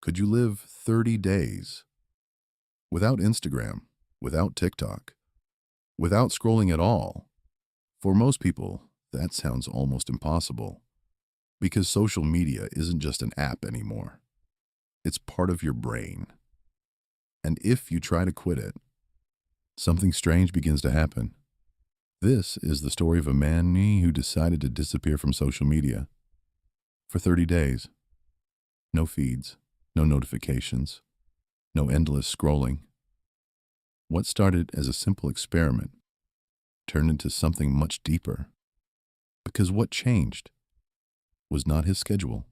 Could you live 30 days without Instagram, without TikTok, without scrolling at all? For most people, that sounds almost impossible because social media isn't just an app anymore. It's part of your brain. And if you try to quit it, something strange begins to happen. This is the story of a man who decided to disappear from social media for 30 days. No feeds, no notifications, no endless scrolling. What started as a simple experiment turned into something much deeper. Because what changed was not his schedule,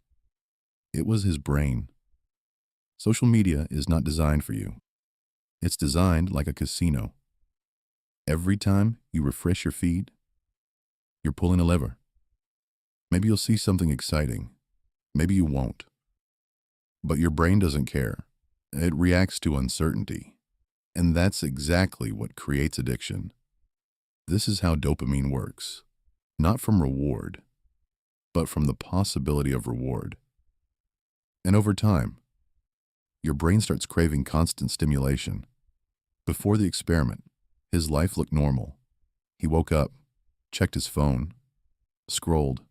it was his brain. Social media is not designed for you. It's designed like a casino. Every time you refresh your feed, you're pulling a lever. Maybe you'll see something exciting. Maybe you won't. But your brain doesn't care. It reacts to uncertainty. And that's exactly what creates addiction. This is how dopamine works. Not from reward, but from the possibility of reward. And over time, your brain starts craving constant stimulation. Before the experiment, his life looked normal. He woke up, checked his phone, scrolled,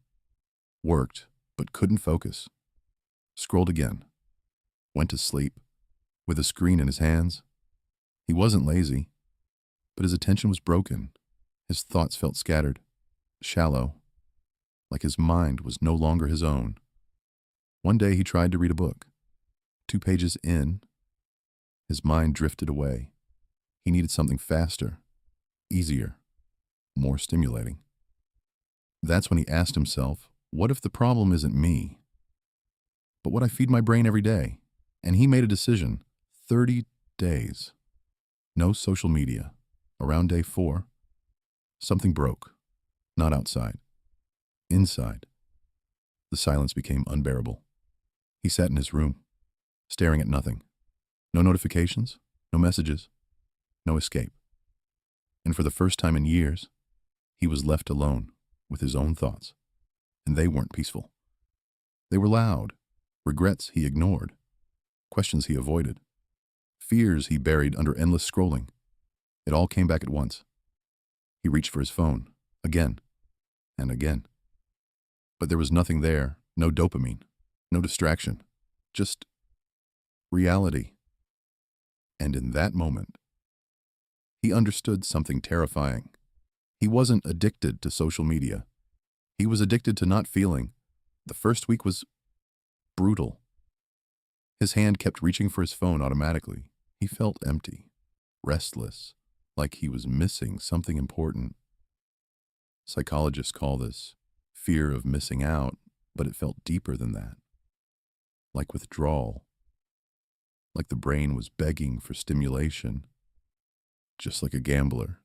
worked, but couldn't focus. Scrolled again, went to sleep, with a screen in his hands. He wasn't lazy, but his attention was broken. His thoughts felt scattered, shallow, like his mind was no longer his own. One day he tried to read a book. 2 pages in, his mind drifted away. He needed something faster, easier, more stimulating. That's when he asked himself, what if the problem isn't me, but what I feed my brain every day? And he made a decision. 30 days. No social media. Around day 4, something broke. Not outside. Inside. The silence became unbearable. He sat in his room, staring at nothing. No notifications, no messages, no escape. And for the first time in years, he was left alone with his own thoughts. And they weren't peaceful. They were loud. Regrets he ignored. Questions he avoided. Fears he buried under endless scrolling. It all came back at once. He reached for his phone, again and again. But there was nothing there, no dopamine, no distraction, just reality. And in that moment, he understood something terrifying. He wasn't addicted to social media. He was addicted to not feeling. The first week was brutal. His hand kept reaching for his phone automatically. He felt empty, restless, like he was missing something important. Psychologists call this fear of missing out, but it felt deeper than that. Like withdrawal. Like the brain was begging for stimulation. Just like a gambler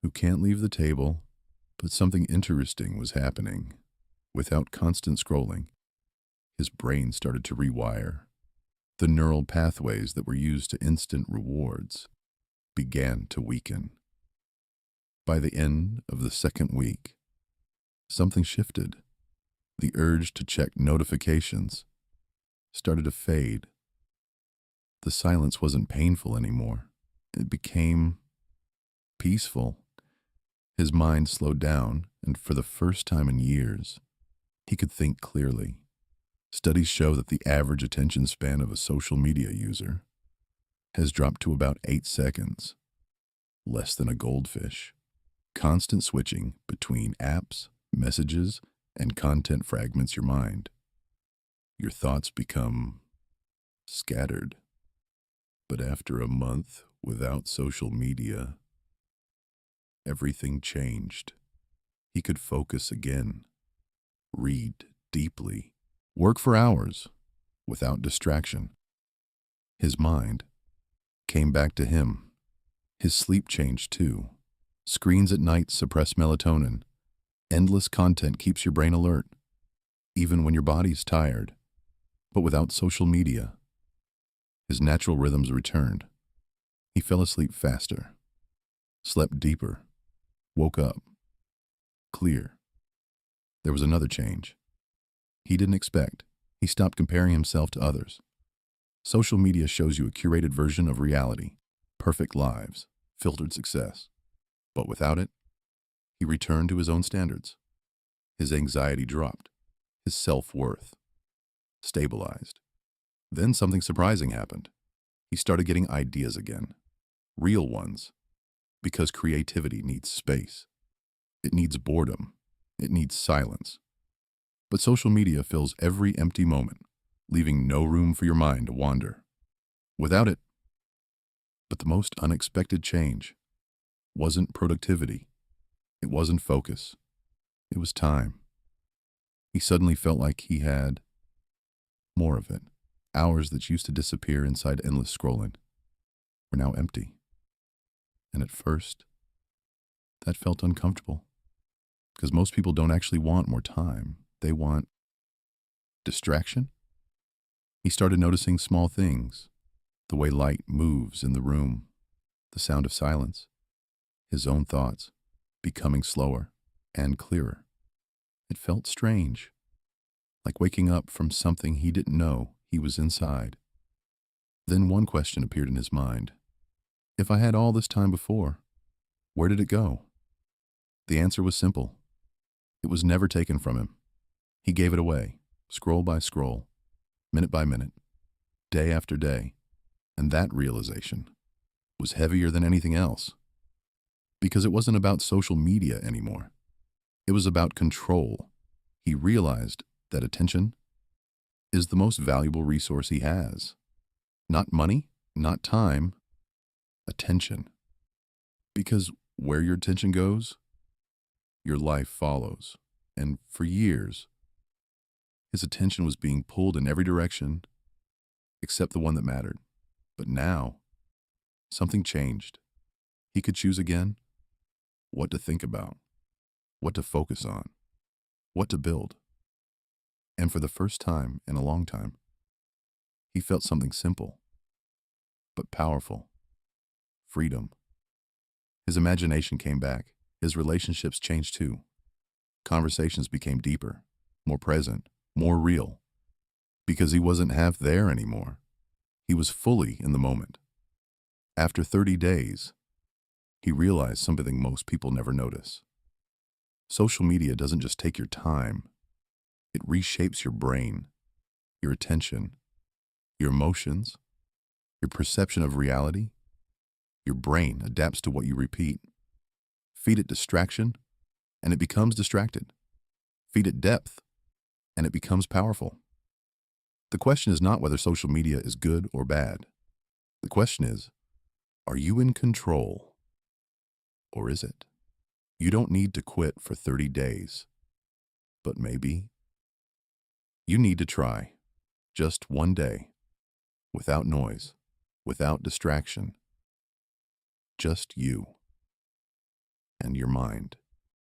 who can't leave the table, but something interesting was happening. Without constant scrolling, his brain started to rewire. The neural pathways that were used to instant rewards began to weaken. By the end of the second week, something shifted. The urge to check notifications started to fade. The silence wasn't painful anymore. It became peaceful. His mind slowed down, and for the first time in years, he could think clearly. Studies show that the average attention span of a social media user has dropped to about 8 seconds, less than a goldfish. Constant switching between apps, messages, and content fragments your mind. Your thoughts become scattered. But after a month without social media, everything changed. He could focus again, read deeply, work for hours without distraction. His mind came back to him. His sleep changed too. Screens at night suppress melatonin. Endless content keeps your brain alert, even when your body's tired. But without social media, his natural rhythms returned. He fell asleep faster, slept deeper, woke up, clear. There was another change. He didn't expect. He stopped comparing himself to others. Social media shows you a curated version of reality, perfect lives, filtered success. But without it, he returned to his own standards. His anxiety dropped. His self-worth stabilized. Then something surprising happened. He started getting ideas again, real ones, because creativity needs space. It needs boredom. It needs silence. But social media fills every empty moment, leaving no room for your mind to wander. Without it, but the most unexpected change wasn't productivity. It wasn't focus. It was time. He suddenly felt like he had more of it. Hours that used to disappear inside endless scrolling were now empty. And at first, that felt uncomfortable. Because most people don't actually want more time. They want distraction. He started noticing small things. The way light moves in the room. The sound of silence. His own thoughts becoming slower and clearer. It felt strange. Like waking up from something he didn't know he was inside. Then one question appeared in his mind. If I had all this time before, where did it go? The answer was simple. It was never taken from him. He gave it away, scroll by scroll, minute by minute, day after day. And that realization was heavier than anything else. Because it wasn't about social media anymore. It was about control. He realized that attention is the most valuable resource he has. Not money, not time, attention. Because where your attention goes, your life follows. And for years, his attention was being pulled in every direction except the one that mattered. But now, something changed. He could choose again what to think about, what to focus on, what to build. And for the first time in a long time, he felt something simple, but powerful. Freedom. His imagination came back. His relationships changed too. Conversations became deeper, more present, more real. Because he wasn't half there anymore. He was fully in the moment. After 30 days, he realized something most people never notice. Social media doesn't just take your time. It reshapes your brain, your attention, your emotions, your perception of reality. Your brain adapts to what you repeat. Feed it distraction, and it becomes distracted. Feed it depth, and it becomes powerful. The question is not whether social media is good or bad. The question is, are you in control? Or is it? You don't need to quit for 30 days. But maybe you need to try just one day without noise, without distraction. Just you and your mind.